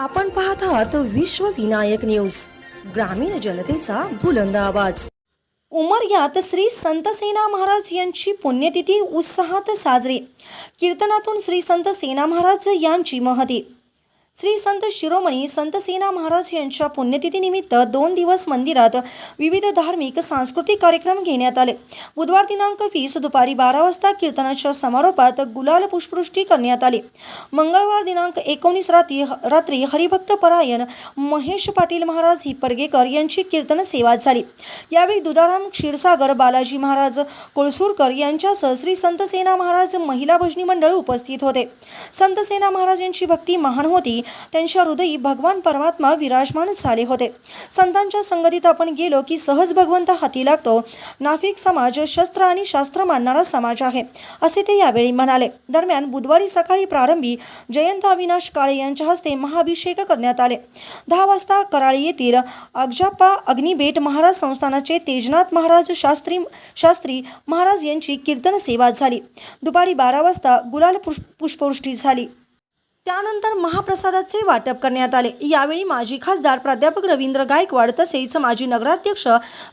आपण पाहत आहात विश्व विनायक न्यूज, ग्रामीण जनतेचा बुलंद आवाज। उमरग्यात श्री संत सेना महाराज यांची पुण्यतिथी उत्साहात साजरी। कीर्तनातून श्री संत सेना महाराज यांची महती। श्री संत शिरोमणी संत सेना महाराज यांच्या पुण्यतिथीनिमित्त 2 दिवस मंदिरात विविध धार्मिक सांस्कृतिक कार्यक्रम घेण्यात आले। बुधवार दिनांक 20 दुपारी 12 वाजता कीर्तनाच्या समारोपात गुलाल पुष्पवृष्टी करण्यात आली। मंगळवार दिनांक 19 रात्री हरिभक्त परायण महेश पाटील महाराज हिप्परगेकर यांची कीर्तन सेवा झाली। यावेळी दुधाराम क्षीरसागर बालाजी महाराज कोळसूरकर यांच्यासह श्री संत सेना महाराज महिला भजनी मंडळ उपस्थित होते। संत सेना महाराज यांची भक्ती महान होती, त्यांच्या हृदयी भगवान परमात्मा विराजमान झाले होते। संतांच्या संगतीत आपण गेलो की सहज भगवंत हाती लागतो। नाफिक समाज शस्त्र आणि शास्त्र मानणारा समाज आहे, असे ते यावेळी म्हणाले। दरम्यान बुधवारी सकाळी प्रारंभी जयंत अविनाश काळे यांच्या हस्ते महाअभिषेक करण्यात आले। 10 वाजता कराळी येथील अगजाप्पा अग्निबेट महाराज संस्थानाचे तेजनाथ महाराज शास्त्री महाराज यांची कीर्तन सेवा झाली। दुपारी 12 वाजता गुलाल पुष्पवृष्टी झाली। त्यानंतर महाप्रसादाचे वाटप करण्यात आले। यावेळी माजी खासदार प्राध्यापक रवींद्र गायकवाड तसेच माजी नगराध्यक्ष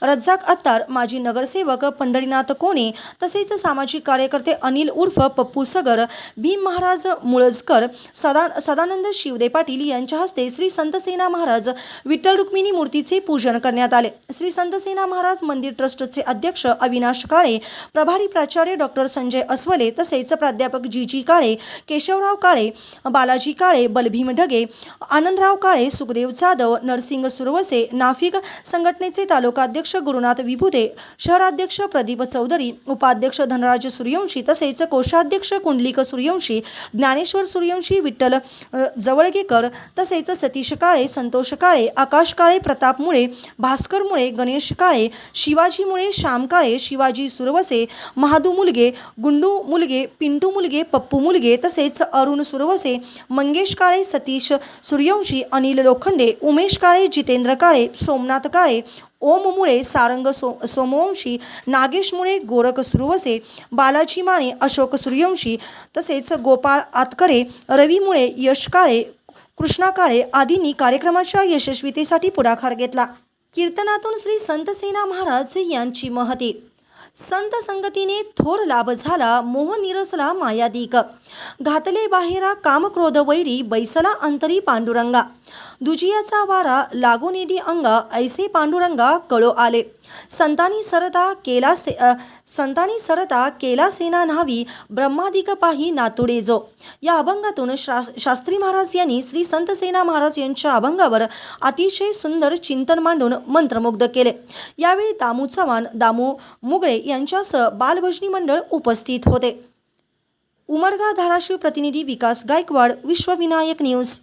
रज्जाक अत्तार, माजी नगरसेवक पंढरीनाथ कोणे तसेच सामाजिक कार्यकर्ते अनिल उर्फ पप्पू सगर, भीम महाराज मुळजकर, सदानंद शिवदे पाटील यांच्या हस्ते श्री संत सेना महाराज विठ्ठल रुक्मिणी मूर्तीचे पूजन करण्यात आले। श्री संत सेना महाराज मंदिर ट्रस्टचे अध्यक्ष अविनाश काळे, प्रभारी प्राचार्य डॉक्टर संजय अस्वले तसेच प्राध्यापक जी काळे, केशवराव काळे, बालाजी काळे, बलभीम ढगे, आनंदराव काळे, सुखदेव जाधव, नरसिंग सुरवसे, नाफिक संघटनेचे तालुकाध्यक्ष गुरुनाथ विभुते, शहराध्यक्ष प्रदीप चौधरी, उपाध्यक्ष धनराज सूर्यवंशी तसेच कोषाध्यक्ष कुंडलिक सूर्यवंशी, ज्ञानेश्वर सूर्यवंशी, विठ्ठल जवळगेकर तसेच सतीश काळे, संतोष काळे, आकाश काळे, प्रताप मुळे, भास्कर मुळे, गणेश काळे, शिवाजी मुळे, श्याम काळे, शिवाजी सुरवसे, महादू मुलगे, गुंडू मुलगे, पिंटू मुलगे, पप्पू मुलगे तसेच अरुण सुरवसे, मंगेश काळे, सतीश सूर्यवंशी, अनिल लोखंडे, उमेश काळे, जितेंद्र काळे, सोमनाथ काळे, ओम मुळे, सारंग सोमवंशी, नागेश मुळे, गोरख सुरवसे, बालाजी माने, अशोक सूर्यवंशी तसेच गोपाळ आतकरे, रवी मुळे, यश काळे, कृष्णा काळे आदींनी कार्यक्रमाच्या यशस्वीतेसाठी पुढाकार घेतला। कीर्तनातून श्री संत सेना महाराज यांची महती। संत संगतीने थोर लाभ झाला, मोह निरसला मायादिक, घातले बाहेरा काम क्रोध वैरी, बैसला अंतरी पांडुरंगा, दुजियाचा वारा लागून येदी अंगा, ऐसे पांडुरंगा कळो आले, संतानी सरता केला सेना न्हावी, ब्रह्मादिक पाही नातुडे जो। या अभंगातून शास्त्री महाराज यांनी श्री संत सेना महाराज यांच्या अभंगावर अतिशय सुंदर चिंतन मांडून मंत्रमुग्ध केले। यावेळी दामू चव्हाण, दामू मुगळे यांच्यासह बालभजनी मंडळ उपस्थित होते। उमरगा धाराशिव प्रतिनिधी विकास गायकवाड, विश्व विनायक न्यूज।